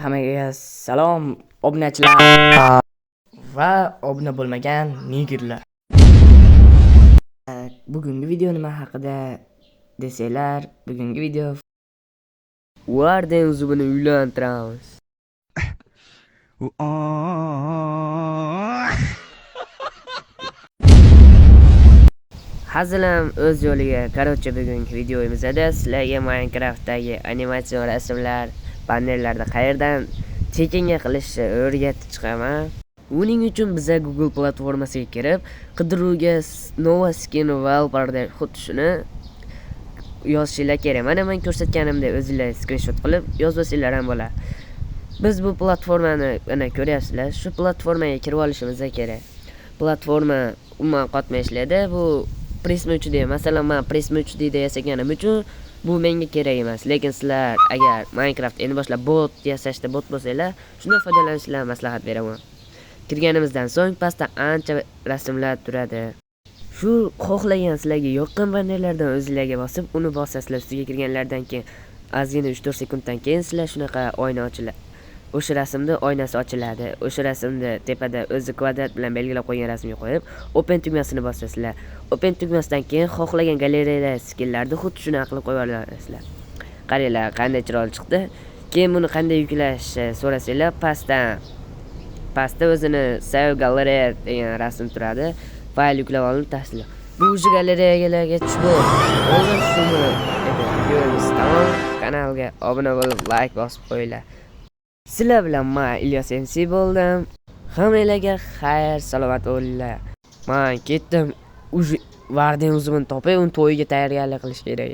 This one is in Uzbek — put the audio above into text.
Hammaga salom obunachilar va obuna bo'lmagan nigirlar. Bugungi video nima haqida desanglar, bugungi video Warden zubini uylantiramiz. Hazilam o'z yo'liga. Qaroqcha bugungi videomizda sizlarga Minecraftdagi animatsion rasmlar, panellarda qayerdan tekinga qilishni o'rgatib chiqaman. Uning uchun biza Google platformasiga kirib, qidiruvga Nova Skin Wallpaper xuddi shuni yozishinglar kerak. Mana men ko'rsatganimdek o'zinglar screenshot qilib yozib olsanglar ham bo'ladi. Biz bu platformani mana ko'ryapsizlar, shu platformaga kirib olishimiz kerak. Platforma umuman qatma ishlaydi. Bu Prisma 3D. Masalan, men Prisma 3D yasaganim uchun bu menga kerak emas. Lekin sizlar agar Minecraft endi boshlab bot yasashda bot bo'lsanglar, shundan foydalanishinglarni maslahat beraman. Kirganimizdan so'ng pastda ancha rasmlar turadi. Shu xohlagan sizlarga yoqqan bannerlardan o'zingizlarga bosib, uni bosasizlar. Ustiga kirganlardan keyin ozgina 3-4 sekunddan keyin sizlar shunaqa oyna ochiladi. O'sha rasmda oynasi ochiladi. O'sha rasmda tepada o'zi kvadrat bilan belgilab qo'ygan rasmga qo'yib, open tugmasini bosasizlar. Open tugmasidan keyin xohlagan galereyada skinlarni xuddi shuni qilib qo'yib olasizlar. Qaranglar, qanday chiroyli chiqdi. Keyin buni qanday yuklashni so'rasanglar, pastda o'zini Save Gallery degan rasm turadi. Fayl yuklab olib tasdiqlang. Bu o'sha galereyaga tushdi. O'zim shuni videomiz tamom. Kanalga obuna bo'lib, like bosib qo'yinglar. Sizlar bilan men Ilyos MC bo'ldim. Hammalarga xayr, salomat bo'linglar. Men ketdim. Warden o'zimni topib, uni to'yiga tayyorgarlik qilish kerak.